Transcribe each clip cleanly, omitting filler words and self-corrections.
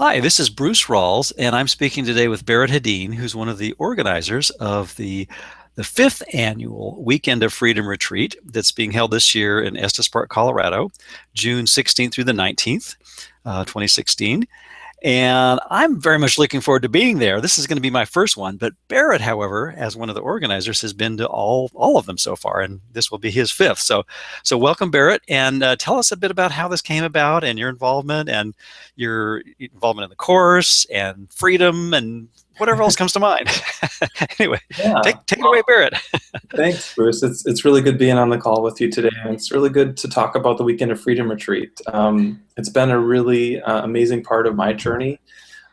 Hi, this is Bruce Rawles, and I'm speaking today with Barret Hedeen, who's one of the organizers of the fifth annual Weekend of Freedom Retreat that's being held this year in Estes Park, Colorado, June 16th through the 19th, 2016. And I'm very much looking forward to being there. This is going to be my first one, but Barret, however, as one of the organizers, has been to all of them so far, and this will be his fifth. So welcome, Barret, and tell us a bit about how this came about and your involvement in the course and freedom and whatever else comes to mind. Anyway, Yeah, take it away, Barret. thanks, Bruce. It's really good being on the call with you today, and it's really good to talk about the Weekend of Freedom Retreat. It's been a really amazing part of my journey.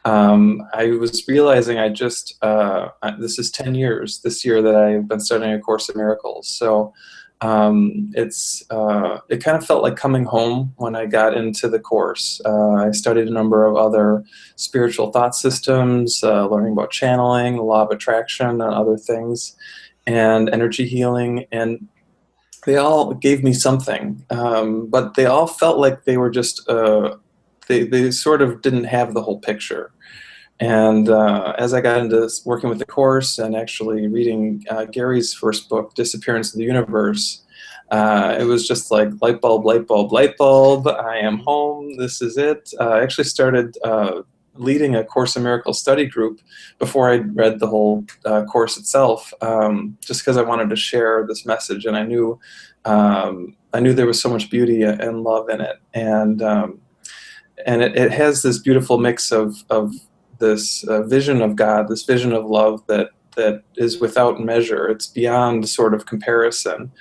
I was realizing this is 10 years this year that I've been studying A Course in Miracles. So it kind of felt like coming home when I got into the course. I studied a number of other spiritual thought systems, learning about channeling, the law of attraction, and other things, and energy healing, and they all gave me something, but they all felt like they were just they sort of didn't have the whole picture. And as I got into working with the course and actually reading Gary's first book, Disappearance of the Universe, it was just like light bulb, light bulb, light bulb. I am home. This is it. I actually started leading a Course in Miracles study group before I read the whole course itself, just because I wanted to share this message, and I knew there was so much beauty and love in it, and it has this beautiful mix of this vision of God, this vision of love that is without measure. It's beyond sort of comparison.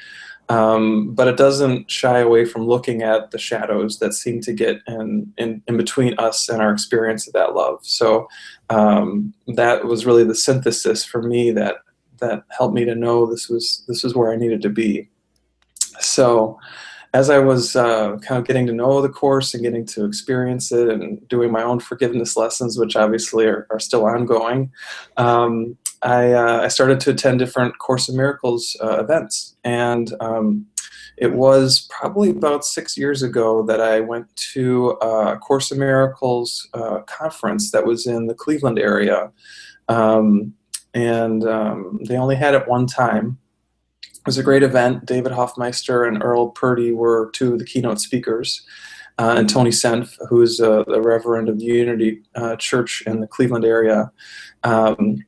But it doesn't shy away from looking at the shadows that seem to get in between us and our experience of that love. So that was really the synthesis for me that helped me to know this was where I needed to be. So as I was kind of getting to know the course and getting to experience it and doing my own forgiveness lessons, which obviously are still ongoing, I started to attend different Course in Miracles events. And it was probably about 6 years ago that I went to a Course in Miracles conference that was in the Cleveland area. They only had it one time. It was a great event. David Hoffmeister and Earl Purdy were two of the keynote speakers, and Tony Senf, who is the Reverend of the Unity Church in the Cleveland area. And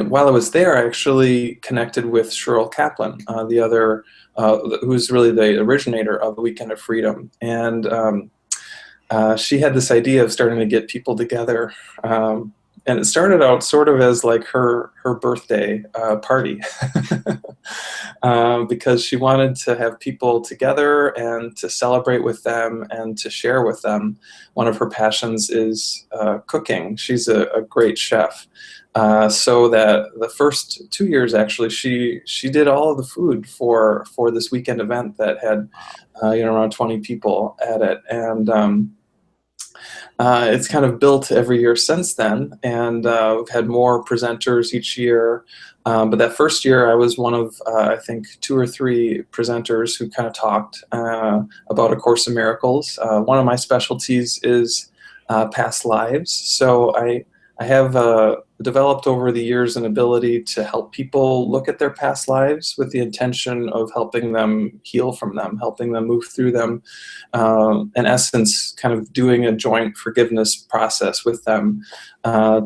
while I was there, I actually connected with Cheryl Kaplan, who's really the originator of the Weekend of Freedom. And she had this idea of starting to get people together. And it started out sort of as like her birthday party, because she wanted to have people together and to celebrate with them and to share with them. One of her passions is cooking. She's a great chef. So that the first 2 years, actually, she did all of the food for this weekend event that had around 20 people at it. And it's kind of built every year since then, and we've had more presenters each year. But that first year, I was one of, I think, 2 or 3 presenters who kind of talked about A Course in Miracles. One of my specialties is past lives. So I have developed over the years an ability to help people look at their past lives with the intention of helping them heal from them, helping them move through them, in essence, kind of doing a joint forgiveness process with them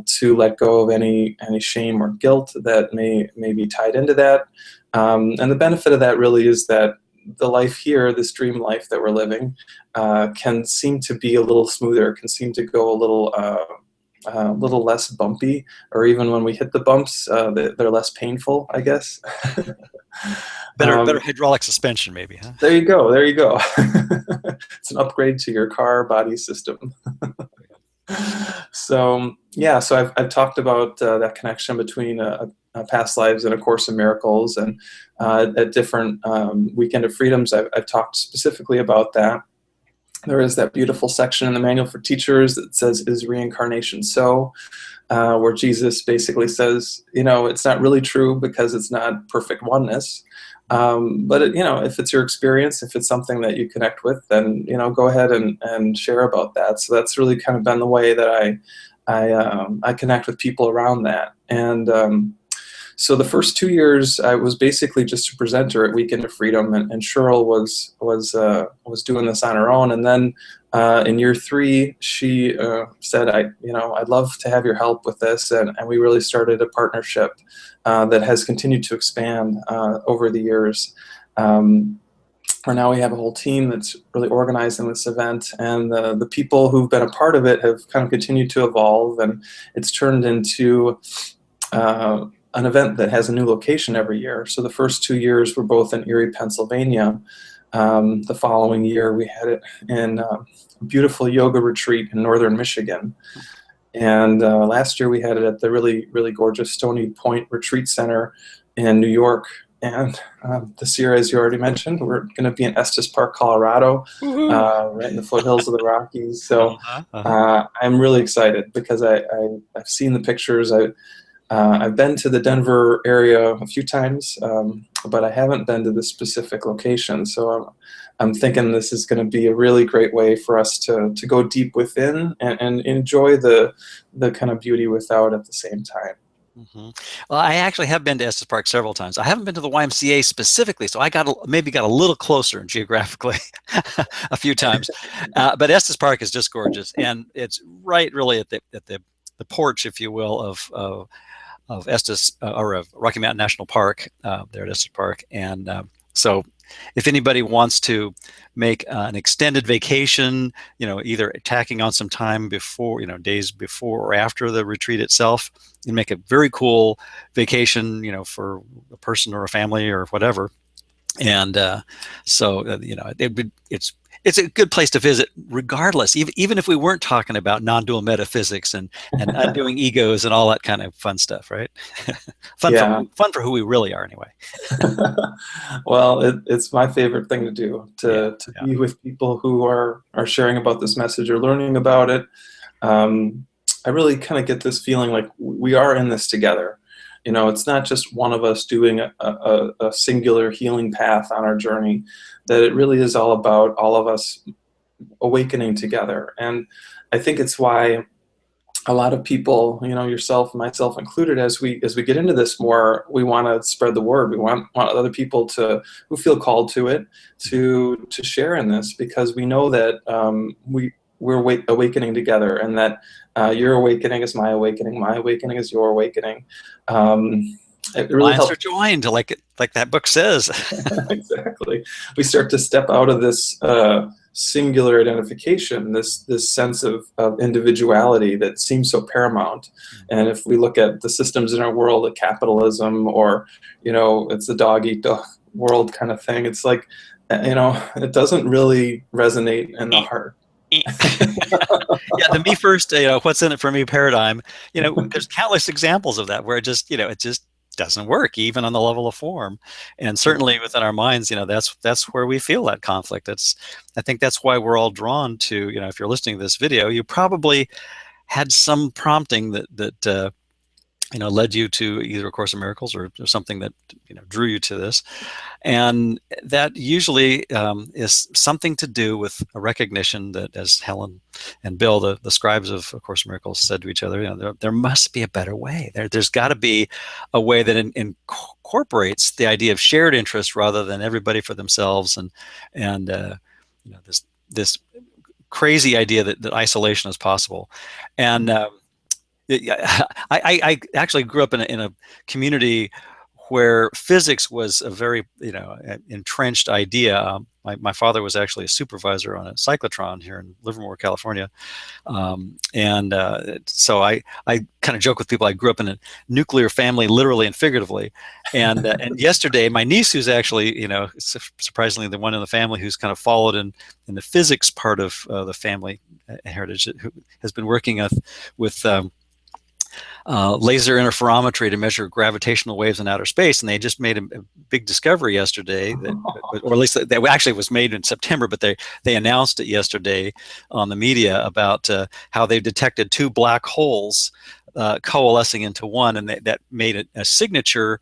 to let go of any shame or guilt that may be tied into that. And the benefit of that really is that the life here, this dream life that we're living, can seem to be a little smoother, can seem to go a little less bumpy, or even when we hit the bumps, they're less painful, I guess. Better hydraulic suspension, maybe, huh? There you go. It's an upgrade to your car body system. So yeah, so I've talked about that connection between past lives and A Course in Miracles, and at different Weekend of Freedoms, I've talked specifically about that. there is that beautiful section in the manual for teachers that says, "Is reincarnation so?" Where Jesus basically says, it's not really true because it's not perfect oneness. But if it's your experience, if it's something that you connect with, then go ahead and share about that. So that's really kind of been the way that I connect with people around that. And so the first 2 years, I was basically just a presenter at Weekend of Freedom, and Cheryl was doing this on her own. And then in year 3, she said, I'd love to have your help with this," and we really started a partnership that has continued to expand over the years. Where now we have a whole team that's really organizing this event, and the people who've been a part of it have kind of continued to evolve, and it's turned into an event that has a new location every year. So the first 2 years were both in Erie, Pennsylvania. The following year, we had it in a beautiful yoga retreat in northern Michigan. And last year, we had it at the really, really gorgeous Stony Point Retreat Center in New York. And this year, as you already mentioned, we're going to be in Estes Park, Colorado, right in the foothills of the Rockies. So I'm really excited because I've seen the pictures. I've been to the Denver area a few times, but I haven't been to the specific location. So I'm thinking this is going to be a really great way for us to go deep within and enjoy the kind of beauty without at the same time. Mm-hmm. Well, I actually have been to Estes Park several times. I haven't been to the YMCA specifically, so I maybe got a little closer geographically a few times. But Estes Park is just gorgeous, and it's right really at the porch, if you will, of Estes or of Rocky Mountain National Park there at Estes Park. And so if anybody wants to make an extended vacation, either tacking on some time before, days before or after the retreat itself, and make a very cool vacation, for a person or a family or whatever. And it's a good place to visit regardless, even if we weren't talking about non-dual metaphysics and undoing egos and all that kind of fun stuff, right? Fun for who we really are anyway. Well, it's my favorite thing to do, to be with people who are sharing about this message or learning about it. I really kind of get this feeling like we are in this together. It's not just one of us doing a singular healing path on our journey, that it really is all about all of us awakening together. And I think it's why a lot of people, yourself, myself included, as we get into this more, we want to spread the word. We want other people who feel called to it to share in this, because we know that we're awakening together, and that your awakening is my awakening is your awakening. It really Lines are joined, like that book says. Exactly. We start to step out of this singular identification, this sense of individuality that seems so paramount. And if we look at the systems in our world, like capitalism, or it's the dog eat dog world kind of thing, it's like it doesn't really resonate in the heart. Yeah, the me first, what's in it for me paradigm. There's countless examples of that where it just doesn't work, even on the level of form. And certainly within our minds, that's where we feel that conflict. I think that's why we're all drawn to, if you're listening to this video, you probably had some prompting that led you to either A Course in Miracles or something that drew you to this. And that usually is something to do with a recognition that, as Helen and Bill, the scribes of A Course in Miracles, said to each other, there must be a better way. There's got to be a way that incorporates the idea of shared interest rather than everybody for themselves, and this crazy idea that isolation is possible. And I actually grew up in a community where physics was a very entrenched idea. My father was actually a supervisor on a cyclotron here in Livermore, California, so I kind of joke with people. I grew up in a nuclear family, literally and figuratively. And yesterday, my niece, who's actually surprisingly the one in the family who's kind of followed in the physics part of the family heritage, who has been working with laser interferometry to measure gravitational waves in outer space, and they just made a big discovery yesterday that, or at least that actually was made in September, but they announced it yesterday on the media about how they detected two black holes coalescing into one, and that made a signature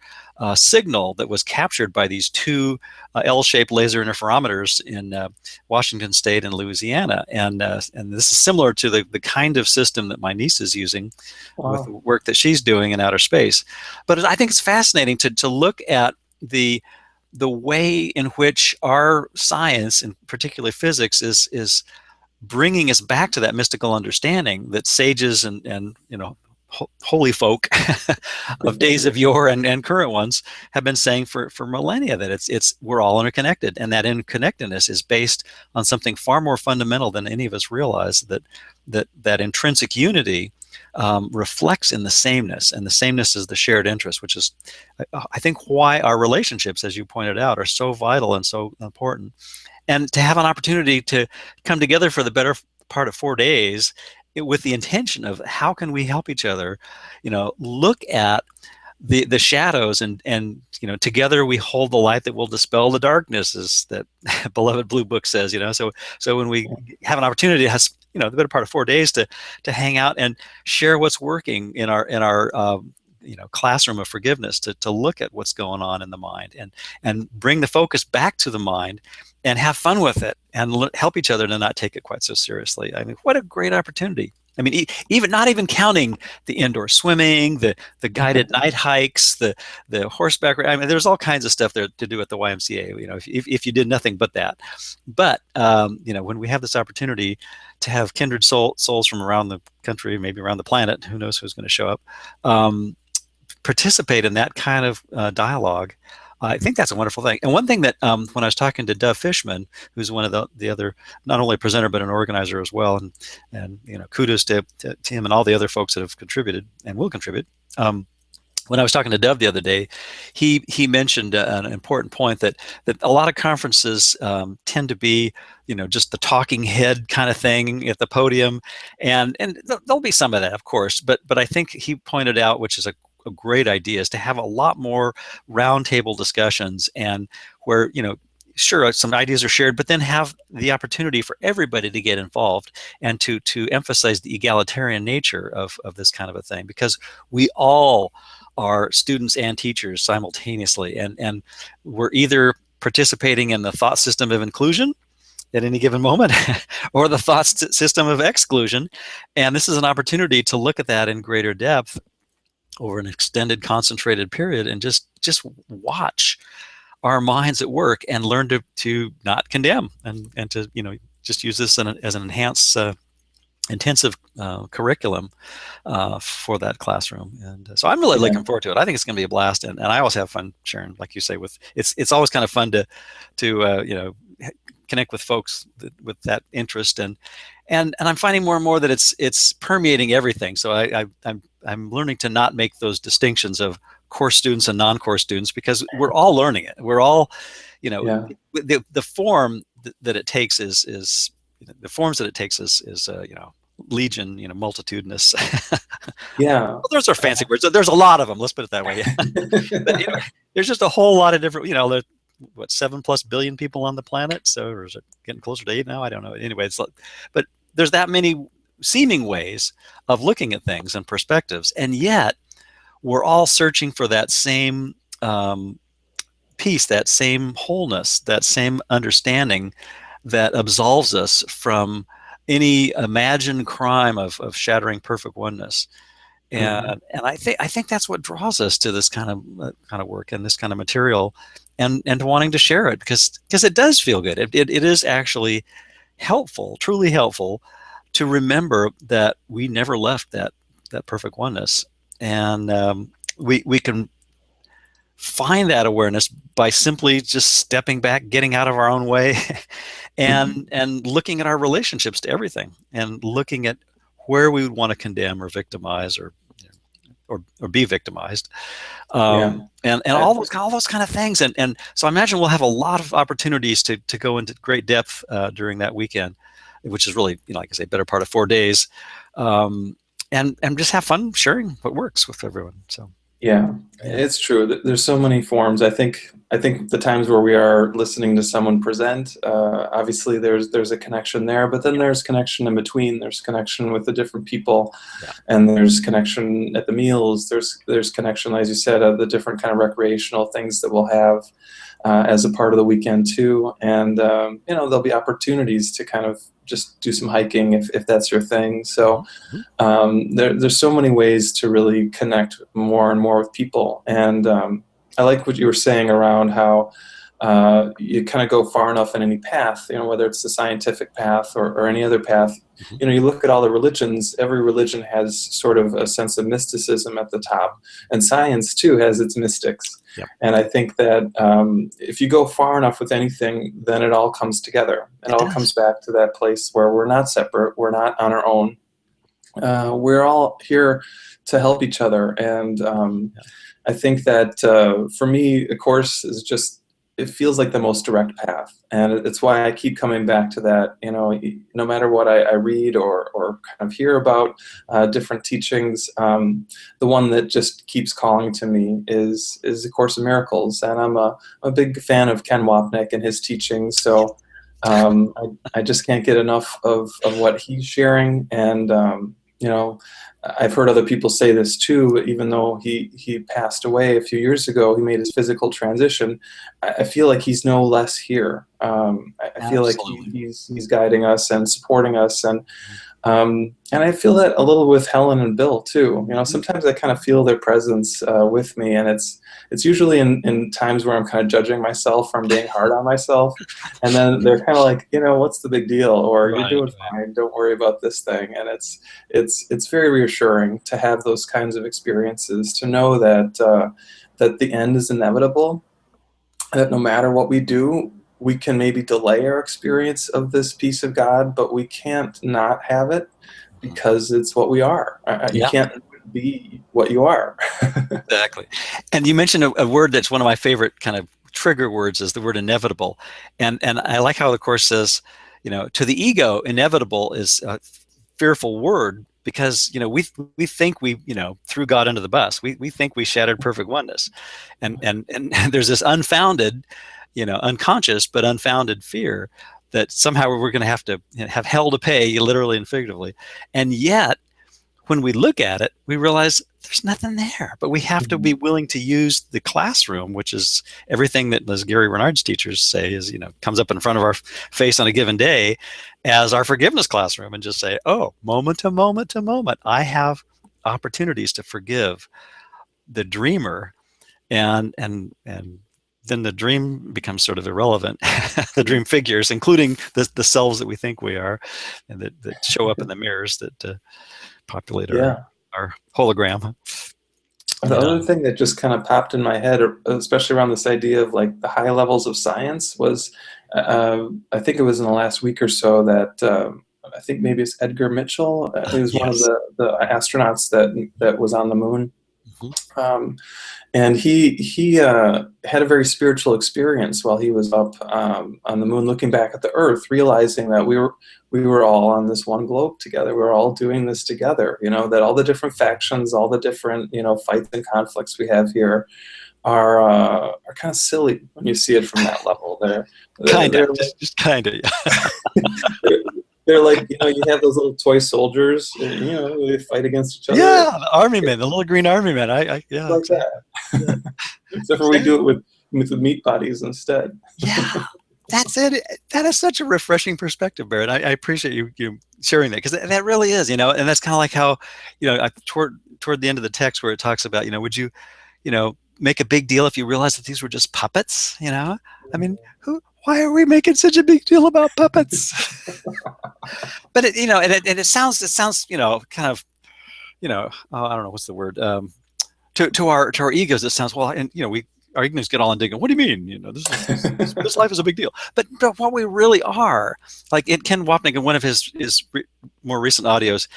signal that was captured by these two L-shaped laser interferometers in Washington State and Louisiana, and this is similar to the kind of system that my niece is using with the Wow. work that she's doing in outer space. But I think it's fascinating to look at the way in which our science, and particularly physics, is bringing us back to that mystical understanding that sages and holy folk of days of yore and current ones have been saying for millennia, that it's we're all interconnected, and that interconnectedness is based on something far more fundamental than any of us realize, that intrinsic unity reflects in the sameness, and the sameness is the shared interest, which is, I think, why our relationships, as you pointed out, are so vital and so important. And to have an opportunity to come together for the better part of 4 days with the intention of how can we help each other, look at the shadows, and together we hold the light that will dispel the darkness, as that beloved blue book says. So when we have an opportunity to have the better part of 4 days to hang out and share what's working in our classroom of forgiveness, to look at what's going on in the mind, and bring the focus back to the mind and have fun with it, and help each other to not take it quite so seriously. I mean, what a great opportunity. I mean, even not even counting the indoor swimming, the guided night hikes, the horseback. I mean, there's all kinds of stuff there to do at the YMCA. If you did nothing but that. But when we have this opportunity to have kindred souls from around the country, maybe around the planet, who knows who's going to show up, participate in that kind of dialogue. I think that's a wonderful thing. And one thing that when I was talking to Dove Fishman, who's one of the other, not only a presenter but an organizer as well, and kudos to him and all the other folks that have contributed and will contribute. When I was talking to Dove the other day, he mentioned an important point, that a lot of conferences tend to be just the talking head kind of thing at the podium, and there'll be some of that, of course, but I think he pointed out, which is a great idea, is to have a lot more roundtable discussions, and where sure, some ideas are shared, but then have the opportunity for everybody to get involved, and to emphasize the egalitarian nature of this kind of a thing, because we all are students and teachers simultaneously, and we're either participating in the thought system of inclusion at any given moment or the thought system of exclusion, and this is an opportunity to look at that in greater depth over an extended, concentrated period, and just watch our minds at work, and learn to not condemn, and to just use this as an enhanced intensive curriculum for that classroom. And so I'm really looking forward to it. I think it's going to be a blast, and I always have fun sharing, like you say, with it's always kind of fun to connect with folks with that interest, and I'm finding more and more that it's permeating everything. So I'm learning to not make those distinctions of course students and non-course students, because we're all learning it. We're all, the form that it takes is the forms that it takes is legion, multitudinous. Yeah. Well, those are fancy words. There's a lot of them. Let's put it that way. But, there's just a whole lot of different. There's 7+ billion people on the planet. So, or is it getting closer to 8 now? I don't know. Anyway, but there's that many seeming ways of looking at things and perspectives, and yet we're all searching for that same peace, that same wholeness, that same understanding that absolves us from any imagined crime of shattering perfect oneness. And I think that's what draws us to this kind of work and this kind of material, and to wanting to share it, because it does feel good. It is actually helpful, truly helpful, to remember that we never left that perfect oneness, and we can find that awareness by simply just stepping back, getting out of our own way, and looking at our relationships to everything, and looking at where we would want to condemn or victimize or be victimized, and all those kind of things. And so I imagine we'll have a lot of opportunities to go into great depth during that weekend, which is really, like I say, better part of 4 days. and just have fun sharing what works with everyone. So Yeah, yeah, it's true. There's so many forms. I think the times where we are listening to someone present, obviously there's a connection there, but then there's connection in between. There's connection with the different people, yeah, and there's connection at the meals. There's connection, as you said, of the different kind of recreational things that we'll have as a part of the weekend too. And there'll be opportunities to kind of just do some hiking if that's your thing. So mhm, there's so many ways to really connect more and more with people. And I like what you were saying around how you kind of go far enough in any path, whether it's the scientific path or any other path. mhm. You look at all the religions, every religion has sort of a sense of mysticism at the top, and science too has its mystics. Yep, And I think that if you go far enough with anything, then it all comes together. It it all comes does. back to that place where we're not separate, we're not on our own, we're all here to help each other. And Yeah. I think that for me, a course is just, it feels like the most direct path. And it's why I keep coming back to that. No matter what I read or kind of hear about different teachings, the one that just keeps calling to me is A Course in Miracles. And I'm a big fan of Ken Wapnick and his teachings. So I just can't get enough of what he's sharing. And you know, I've heard other people say this too. Even though he passed away a few years ago, he made his physical transition. I feel like he's no less here. I feel like Absolutely. he's guiding us and supporting us, and I feel that a little with Helen and Bill too. Mhm. Sometimes I kind of feel their presence with me, and it's usually in times where I'm kind of judging myself or I'm being hard on myself, and then they're kind of like, what's the big deal, or you're Right, doing right. fine, don't worry about this thing, and it's very reassuring to have those kinds of experiences, to know that the end is inevitable, that no matter what we do, we can maybe delay our experience of this peace of God, but we can't not have it Mhm. because it's what we are. You Yeah, can't be what you are. exactly. And you mentioned a word that's one of my favorite kind of trigger words is the word inevitable. And I like how the course says, to the ego, inevitable is a fearful word because we think we threw God under the bus. We think we shattered perfect oneness, and there's this unfounded, unconscious but unfounded fear that somehow we're going to have hell to pay, literally and figuratively. And yet when we look at it, we realize there's nothing there. But we have to be willing to use the classroom, which is everything that, as Gary Renard's teachers say, is comes up in front of our face on a given day, as our forgiveness classroom, and just say, "Oh, moment to moment to moment, I have opportunities to forgive the dreamer," and then the dream becomes sort of irrelevant. The Yeah. dream figures, including the selves that we think we are, and that show up in the mirrors that populate our Yeah. our hologram. The Yeah. other thing that just kind of popped in my head, especially around this idea of like the high levels of science, was I think it was in the last week or so that I think maybe it's Edgar Mitchell. He was one of Yes. the astronauts that was on the moon. Mhm. Um, and he had a very spiritual experience while he was up on the moon, looking back at the Earth, realizing that we were all on this one globe together. We were all doing this together. That all the different factions, all the different fights and conflicts we have here are kind of silly when you see it from that level. They're Kinda, they're just kinda. they're, they're like, you have those little toy soldiers, they fight against each other. Yeah, the army men, the little green army men. It's Yeah, like exactly. Yeah, that. Except for we do it exactly. with the meat bodies instead. Yeah, that's it. That is such a refreshing perspective, Barrett. I appreciate you sharing that because that really is, and that's kind of like how, toward the end of the text where it talks about, would you, make a big deal if you realized that these were just puppets? I mean, why are we making such a big deal about puppets? But it sounds, kind of, oh, I don't know what's the word. To our egos, it sounds well, and our egos get all indignant. What do you mean? This life is a big deal. But what we really are, like Ken Wapnick in one of his more recent audios.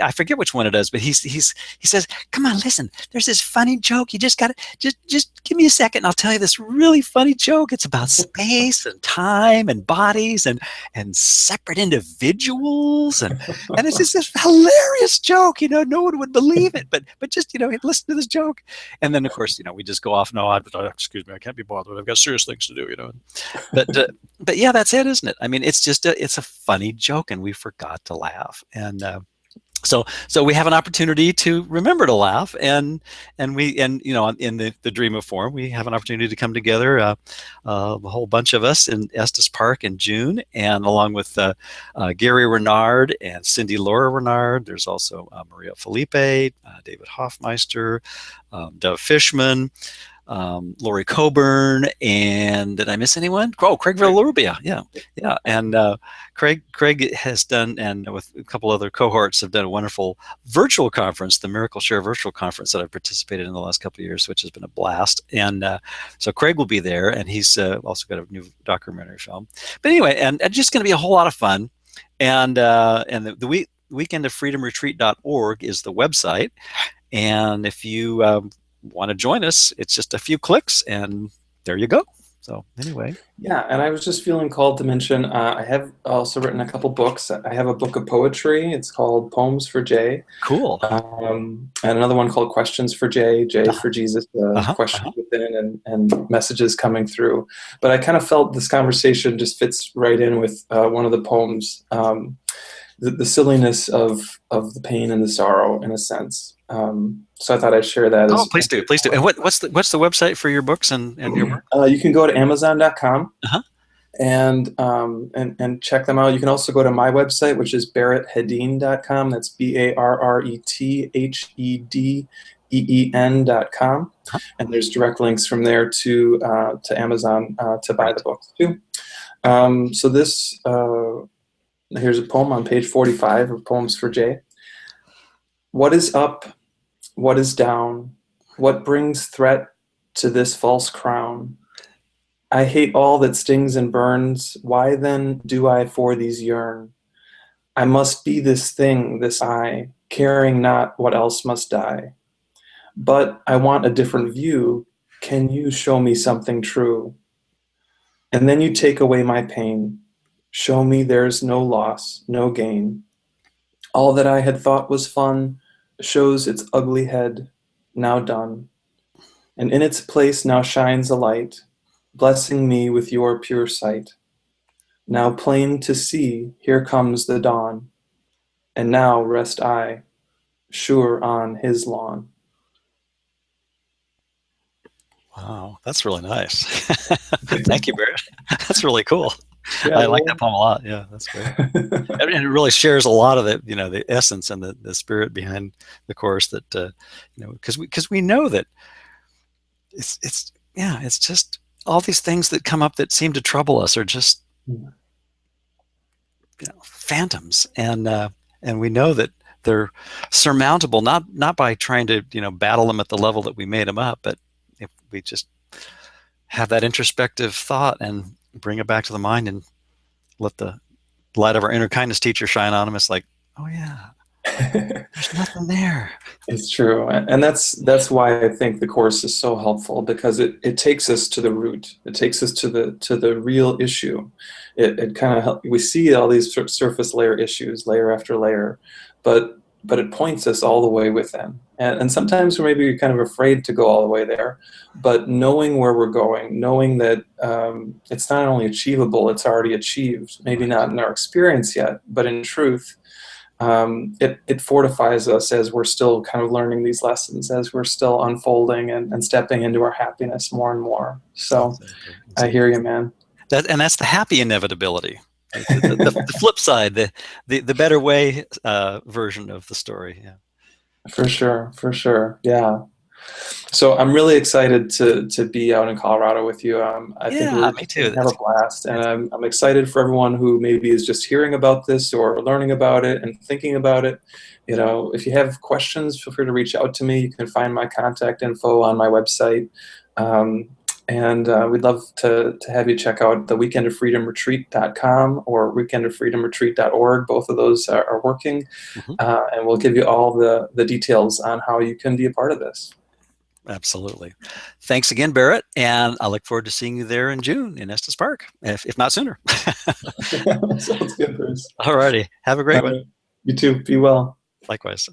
I forget which one it is, but he says, "Come on, listen. There's this funny joke. You just got to just give me a second, and I'll tell you this really funny joke. It's about space and time and bodies and separate individuals, and it's just this hilarious joke. No one would believe it, but just listen to this joke." And then of course we just go off. No, excuse me, I can't be bothered. I've got serious things to do. But yeah, that's it, isn't it? I mean, it's just it's a funny joke, and we forgot to laugh, and so we have an opportunity to remember to laugh, and in the Dream of Form, we have an opportunity to come together, a whole bunch of us in Estes Park in June, and along with Gary Renard and Cindy Lora-Renard. There's also Maria Felipe, David Hoffmeister, Dove Fishman, Laurie Coburn, and did I miss anyone? Oh, Craig Villarubia, yeah, and Craig has done, and with a couple other cohorts, have done a wonderful virtual conference, the Miracle Share virtual conference that I've participated in the last couple of years, which has been a blast. And so Craig will be there, and he's also got a new documentary film. But anyway, and just going to be a whole lot of fun. And the Weekend of Freedom Retreat.org is the website, and if you want to join us, it's just a few clicks and there you go. So anyway, yeah, and I was just feeling called to mention I have also written a couple books. I have a book of poetry. It's called Poems for Jay. Cool. And another one called Questions for Jay, Jay for Jesus, questions within and messages coming through. But I kind of felt this conversation just fits right in with one of the poems, the silliness of the pain and the sorrow, in a sense. So I thought I'd share that. Please do. And what's the website for your books and your work? You can go to Amazon.com and check them out. You can also go to my website, which is BarretHedeen.com. That's BarretHedeen.com. And there's direct links from there to Amazon to buy the books too. So this here's a poem on page 45 of Poems for Jay. What is up? What is down? What brings threat to this false crown? I hate all that stings and burns. Why then do I for these yearn? I must be this thing, this I, caring not what else must die. But I want a different view. Can you show me something true? And then you take away my pain. Show me there's no loss, no gain. All that I had thought was fun shows its ugly head, now done. And in its place now shines a light, blessing me with your pure sight. Now plain to see, here comes the dawn. And now rest I, sure on his lawn. Wow, that's really nice. Thank you, Barret. That's really cool. Yeah, I like that poem a lot. Yeah, that's great. And it really shares a lot of the essence and the spirit behind the chorus that because we know that it's just all these things that come up that seem to trouble us are just phantoms, and we know that they're surmountable not by trying to battle them at the level that we made them up, but if we just have that introspective thought and bring it back to the mind and let the light of our inner kindness teacher shine on them. It's like, oh yeah, there's nothing there. It's true. And that's why I think the course is so helpful, because it takes us to the root. It takes us to the real issue. It kind of we see all these surface layer issues, layer after layer, but it points us all the way within. And sometimes we're maybe kind of afraid to go all the way there, but knowing where we're going, knowing that it's not only achievable, it's already achieved, maybe not in our experience yet, but in truth, it fortifies us as we're still kind of learning these lessons, as we're still unfolding and stepping into our happiness more and more. So exactly. I hear you, man. That's the happy inevitability. The flip side, the better way version of the story. Yeah. For sure. Yeah. So I'm really excited to be out in Colorado with you. I think we're me too. Have a blast, and I'm excited for everyone who maybe is just hearing about this or learning about it and thinking about it. If you have questions, feel free to reach out to me. You can find my contact info on my website. And we'd love to have you check out the weekendoffreedomretreat.com or weekendoffreedomretreat.org. Both of those are working. Mhm. And we'll give you all the details on how you can be a part of this. Absolutely. Thanks again, Barret. And I look forward to seeing you there in June in Estes Park, if not sooner. Sounds good, Bruce. All righty. Have a All great one. right. You too. Be well. Likewise.